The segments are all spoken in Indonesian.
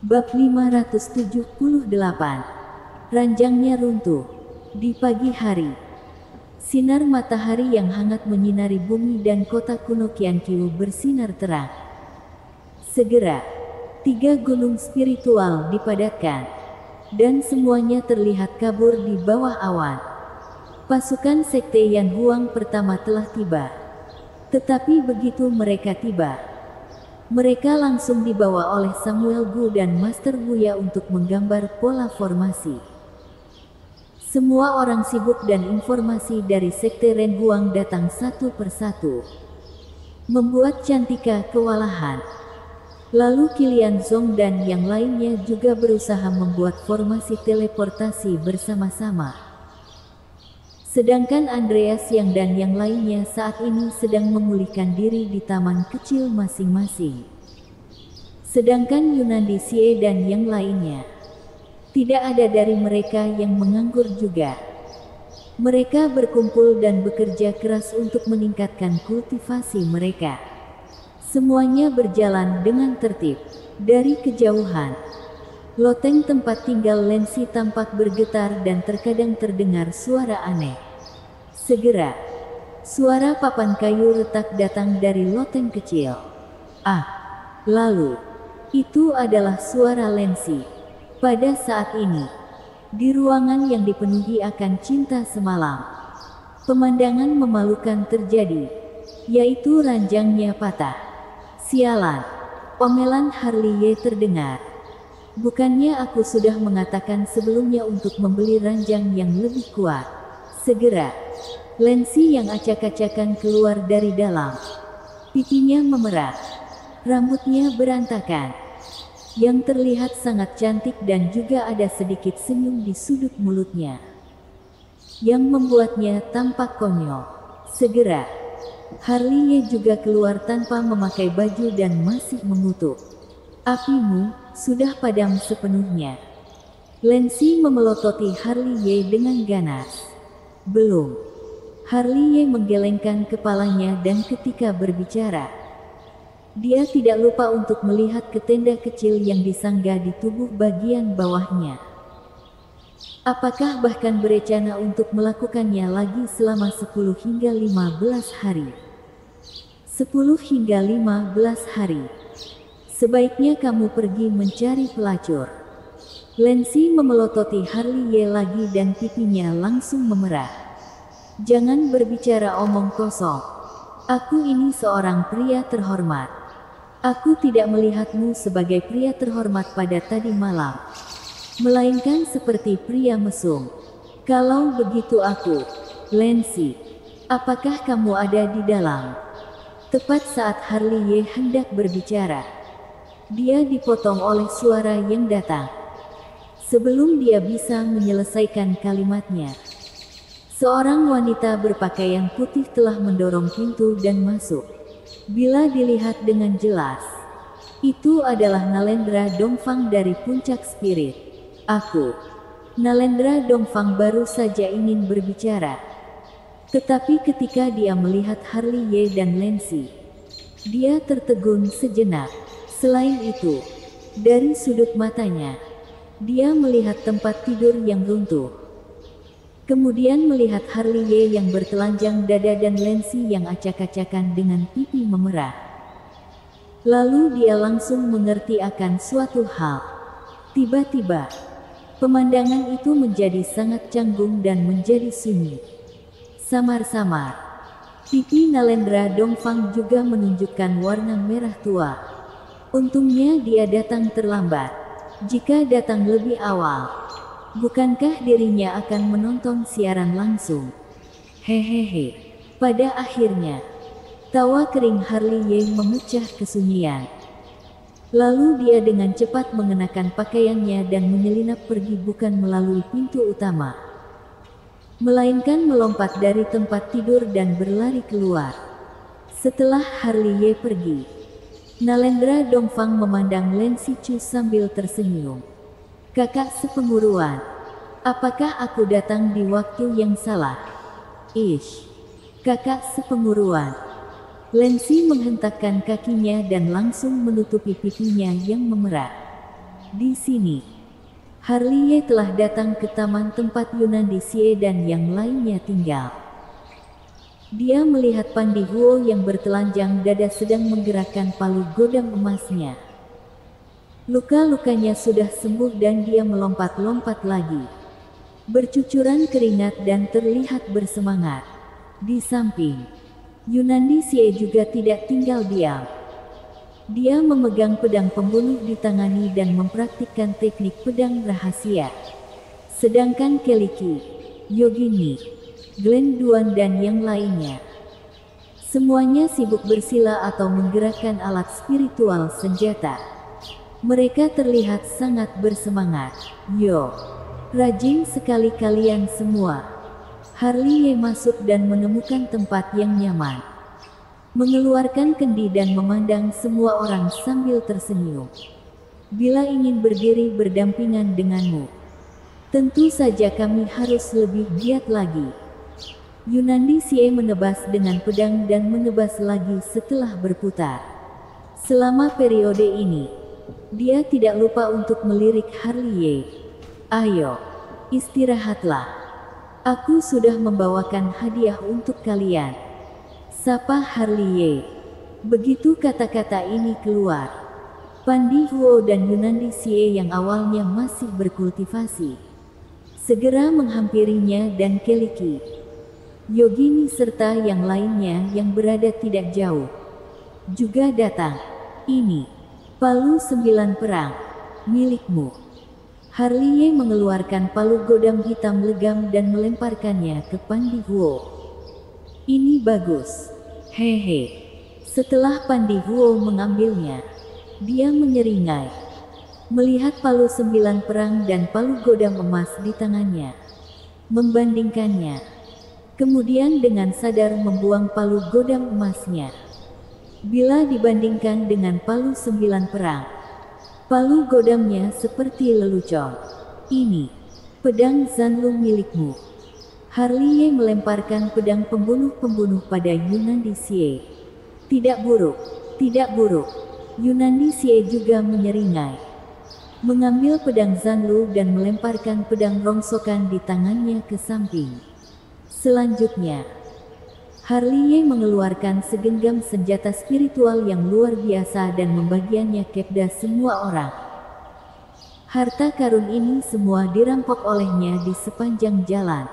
Bab 578. Ranjangnya runtuh. Di pagi hari, sinar matahari yang hangat menyinari bumi dan kota kuno Qianqiu bersinar terang. Segera, 3 gunung spiritual dipadatkan, dan semuanya terlihat kabur di bawah awan. Pasukan Sekte Yan Huang pertama telah tiba. Tetapi begitu mereka tiba, mereka langsung dibawa oleh Samuel Gu dan Master Wuya untuk menggambar pola formasi. Semua orang sibuk dan informasi dari Sekte Ren Huang datang satu persatu, membuat Cantika kewalahan. Lalu Qilian Zong dan yang lainnya juga berusaha membuat formasi teleportasi bersama-sama. Sedangkan Andreas Yang dan yang lainnya saat ini sedang memulihkan diri di taman kecil masing-masing. Sedangkan Yunandi Xie dan yang lainnya, tidak ada dari mereka yang menganggur juga. Mereka berkumpul dan bekerja keras untuk meningkatkan kultivasi mereka. Semuanya berjalan dengan tertib. Dari kejauhan, loteng tempat tinggal Lensi tampak bergetar dan terkadang terdengar suara aneh. Segera, suara papan kayu retak datang dari loteng kecil. Lalu, itu adalah suara Lensi. Pada saat ini, di ruangan yang dipenuhi akan cinta semalam, pemandangan memalukan terjadi, yaitu ranjangnya patah. Sialan, omelan Harley Ye terdengar. Bukannya aku sudah mengatakan sebelumnya untuk membeli ranjang yang lebih kuat? Segera, Lensi yang acak-acakan keluar dari dalam. Pipinya memerah, rambutnya berantakan, yang terlihat sangat cantik dan juga ada sedikit senyum di sudut mulutnya, yang membuatnya tampak konyol. Segera, Harley Ye juga keluar tanpa memakai baju dan masih mengutuk. Apimu sudah padam sepenuhnya. Lensi memelototi Harley Ye dengan ganas. Belum. Harley Ye menggelengkan kepalanya dan ketika berbicara, dia tidak lupa untuk melihat ke tenda kecil yang disanggah di tubuh bagian bawahnya. Apakah bahkan berencana untuk melakukannya lagi selama 10 hingga 15 hari? 10 hingga 15 hari. Sebaiknya kamu pergi mencari pelacur. Lensi memelototi Harley Ye lagi dan pipinya langsung memerah. Jangan berbicara omong kosong. Aku ini seorang pria terhormat. Aku tidak melihatmu sebagai pria terhormat pada tadi malam, melainkan seperti pria mesum. Kalau begitu aku, Lensi, apakah kamu ada di dalam? Tepat saat Harley Ye hendak berbicara, dia dipotong oleh suara yang datang. Sebelum dia bisa menyelesaikan kalimatnya, seorang wanita berpakaian putih telah mendorong pintu dan masuk. Bila dilihat dengan jelas, itu adalah Nalendra Dongfang dari Puncak Spirit. Aku, Nalendra Dongfang, baru saja ingin berbicara. Tetapi ketika dia melihat Harley Ye dan Lensi, dia tertegun sejenak. Selain itu, dari sudut matanya, dia melihat tempat tidur yang runtuh. Kemudian melihat Harley Ye yang bertelanjang dada dan Lensi yang acak-acakan dengan pipi memerah. Lalu dia langsung mengerti akan suatu hal. Tiba-tiba, pemandangan itu menjadi sangat canggung dan menjadi sunyi. Samar-samar, pipi Nalendra Dongfang juga menunjukkan warna merah tua. Untungnya dia datang terlambat. Jika datang lebih awal, bukankah dirinya akan menonton siaran langsung? Hehehe. Pada akhirnya, tawa kering Harley Ye memecah kesunyian. Lalu dia dengan cepat mengenakan pakaiannya dan menyelinap pergi, bukan melalui pintu utama, melainkan melompat dari tempat tidur dan berlari keluar. Setelah Harley Ye pergi, Nalendra Dongfang memandang Lensi Chu sambil tersenyum. Kakak sepenguruan, apakah aku datang di waktu yang salah? Kakak sepenguruan. Lensi menghentakkan kakinya dan langsung menutupi pipinya yang memerah. Di sini, Harley telah datang ke taman tempat Yunandi Xie dan yang lainnya tinggal. Dia melihat Pandi Huo yang bertelanjang dada sedang menggerakkan palu godam emasnya. Luka-lukanya sudah sembuh dan dia melompat-lompat lagi, bercucuran keringat dan terlihat bersemangat. Di samping, Yunandi Xie juga tidak tinggal diam. Dia memegang pedang pembunuh di tangannya dan mempraktikkan teknik pedang rahasia. Sedangkan Keliki, Yogini, Glen Duan dan yang lainnya, semuanya sibuk bersila atau menggerakkan alat spiritual senjata. Mereka terlihat sangat bersemangat. Yo, rajin sekali kalian semua. Harley masuk dan menemukan tempat yang nyaman, mengeluarkan kendi dan memandang semua orang sambil tersenyum. Bila ingin berdiri berdampingan denganmu, tentu saja kami harus lebih giat lagi. Yunandi Xie menebas dengan pedang dan menebas lagi setelah berputar. Selama periode ini, dia tidak lupa untuk melirik Harley. Ayo, istirahatlah. Aku sudah membawakan hadiah untuk kalian, sapa Harley. Begitu kata-kata ini keluar, Pandi Huo dan Yunandi Xie yang awalnya masih berkultivasi segera menghampirinya dan Keliki, Yogini serta yang lainnya yang berada tidak jauh juga datang. Ini palu 9 perang milikmu. Harley mengeluarkan palu godam hitam legam dan melemparkannya ke Pandi Huo. Ini bagus. Hehe. Setelah Pandi Huo mengambilnya, dia menyeringai melihat palu 9 perang dan palu godam emas di tangannya. Membandingkannya, kemudian dengan sadar membuang palu godam emasnya. Bila dibandingkan dengan palu 9 perang, palu godamnya seperti lelucon. Ini pedang Zanlu milikmu. Harley melemparkan pedang pembunuh-pembunuh pada Yunandi Xie. Tidak buruk, tidak buruk. Yunandi Xie juga menyeringai, mengambil pedang Zanlu dan melemparkan pedang rongsokan di tangannya ke samping. Selanjutnya, Harley mengeluarkan segenggam senjata spiritual yang luar biasa dan membagiannya kepada semua orang. Harta karun ini semua dirampok olehnya di sepanjang jalan.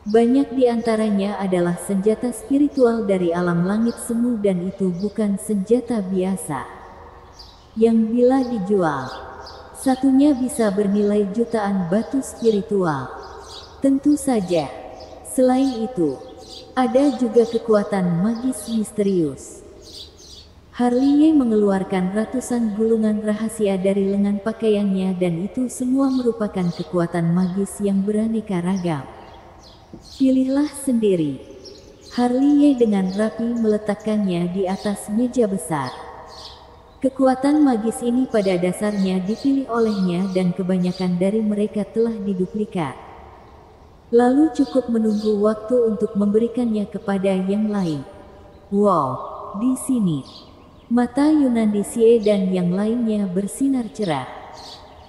Banyak di antaranya adalah senjata spiritual dari alam langit semu dan itu bukan senjata biasa, yang bila dijual, satunya bisa bernilai jutaan batu spiritual. Tentu saja, selain itu, ada juga kekuatan magis misterius. Harley mengeluarkan ratusan gulungan rahasia dari lengan pakaiannya dan itu semua merupakan kekuatan magis yang beraneka ragam. Pilihlah sendiri. Harley dengan rapi meletakkannya di atas meja besar. Kekuatan magis ini pada dasarnya dipilih olehnya dan kebanyakan dari mereka telah diduplikat. Lalu cukup menunggu waktu untuk memberikannya kepada yang lain. Wow, di sini, mata Yunandi Xie dan yang lainnya bersinar cerah.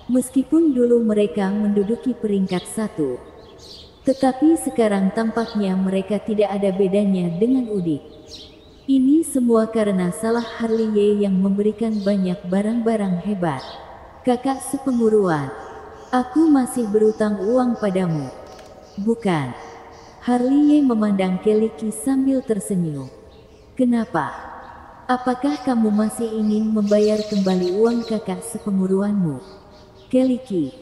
Meskipun dulu mereka menduduki peringkat 1, tetapi sekarang tampaknya mereka tidak ada bedanya dengan Udik. Ini semua karena salah Harley yang memberikan banyak barang-barang hebat. Kakak sepenguruan, aku masih berutang uang padamu. Bukan. Harley memandang Keliki sambil tersenyum. Kenapa? Apakah kamu masih ingin membayar kembali uang kakak sepenguruanmu? Keliki,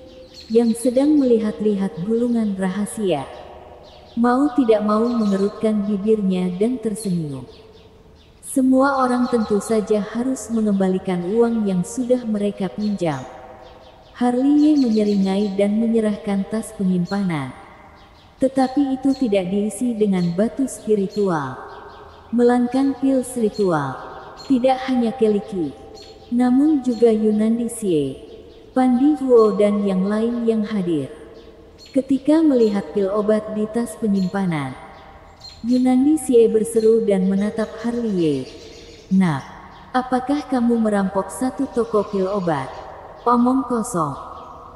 yang sedang melihat-lihat gulungan rahasia, mau tidak mau mengerutkan bibirnya dan tersenyum. Semua orang tentu saja harus mengembalikan uang yang sudah mereka pinjam. Harley menyeringai dan menyerahkan tas penyimpanan. Tetapi itu tidak diisi dengan batu spiritual, melainkan pil ritual. Tidak hanya Keliki, namun juga Yunandi Xie, Pandi Huo dan yang lain yang hadir. Ketika melihat pil obat di tas penyimpanan, Yunandi Xie berseru dan menatap Harley. Nak, apakah kamu merampok satu toko pil obat? Omong kosong.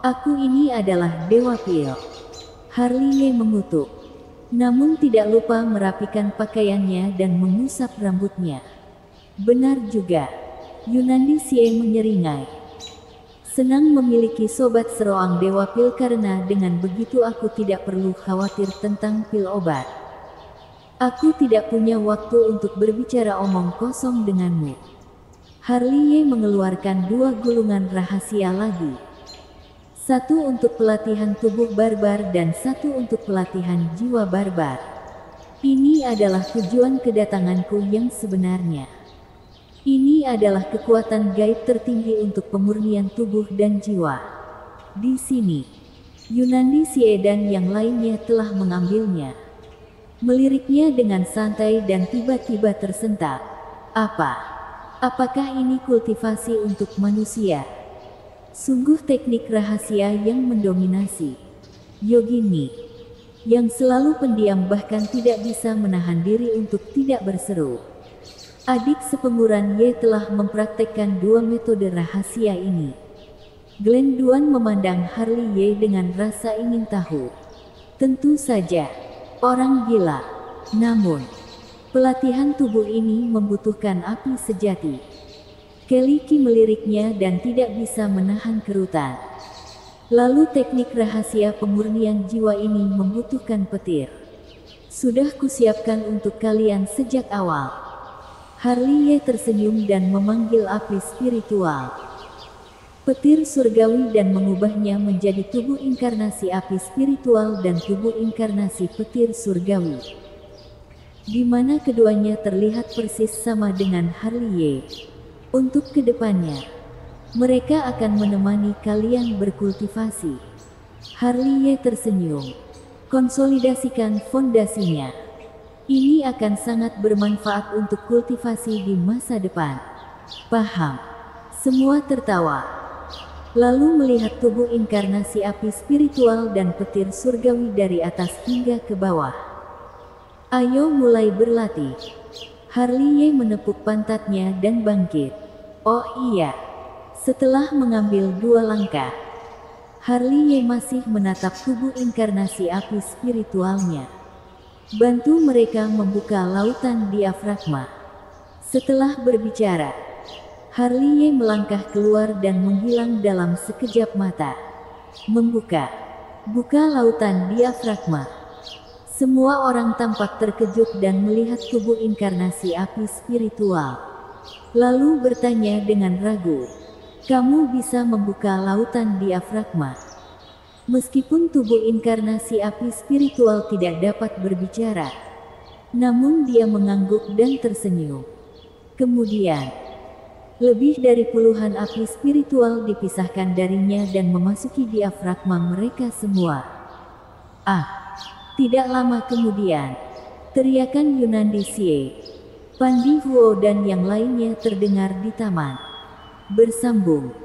Aku ini adalah Dewa Pil. Harley mengutuk. Namun tidak lupa merapikan pakaiannya dan mengusap rambutnya. Benar juga. Yunandi Xie menyeringai. Senang memiliki sobat seroang Dewa Pil karena dengan begitu aku tidak perlu khawatir tentang pil obat. Aku tidak punya waktu untuk berbicara omong kosong denganmu. Harley mengeluarkan 2 gulungan rahasia lagi. 1 untuk pelatihan tubuh barbar dan 1 untuk pelatihan jiwa barbar. Ini adalah tujuan kedatanganku yang sebenarnya. Ini adalah kekuatan gaib tertinggi untuk pemurnian tubuh dan jiwa. Di sini, Yunandi Xie dan yang lainnya telah mengambilnya. Meliriknya dengan santai dan tiba-tiba tersentak. Apakah ini kultivasi untuk manusia? Sungguh teknik rahasia yang mendominasi. Yogini, yang selalu pendiam bahkan tidak bisa menahan diri untuk tidak berseru. Adik sepenguruan Ye telah mempraktekkan 2 metode rahasia ini. Glen Duan memandang Harley Ye dengan rasa ingin tahu. Tentu saja, orang gila. Namun, pelatihan tubuh ini membutuhkan api sejati. Kelly Ki meliriknya dan tidak bisa menahan kerutan. Lalu teknik rahasia pemurnian jiwa ini membutuhkan petir. Sudah kusiapkan untuk kalian sejak awal. Harley tersenyum dan memanggil api spiritual. Petir surgawi dan mengubahnya menjadi tubuh inkarnasi api spiritual dan tubuh inkarnasi petir surgawi. Di mana keduanya terlihat persis sama dengan Harley. Untuk kedepannya, mereka akan menemani kalian berkultivasi. Harley tersenyum. Konsolidasikan fondasinya. Ini akan sangat bermanfaat untuk kultivasi di masa depan. Paham? Semua tertawa. Lalu melihat tubuh inkarnasi api spiritual dan petir surgawi dari atas hingga ke bawah. Ayo mulai berlatih. Harley menepuk pantatnya dan bangkit. Oh iya. Setelah mengambil 2 langkah, Harley masih menatap tubuh inkarnasi api spiritualnya. Bantu mereka membuka lautan diafragma. Setelah berbicara, Harley melangkah keluar dan menghilang dalam sekejap mata. Buka lautan diafragma. Semua orang tampak terkejut dan melihat tubuh inkarnasi api spiritual. Lalu bertanya dengan ragu, kamu bisa membuka lautan diafragma? Meskipun tubuh inkarnasi api spiritual tidak dapat berbicara, namun dia mengangguk dan tersenyum. Kemudian, lebih dari puluhan api spiritual dipisahkan darinya dan memasuki diafragma mereka semua. Tidak lama kemudian, teriakan Yunandi Xie, Pandi Huo dan yang lainnya terdengar di taman. Bersambung.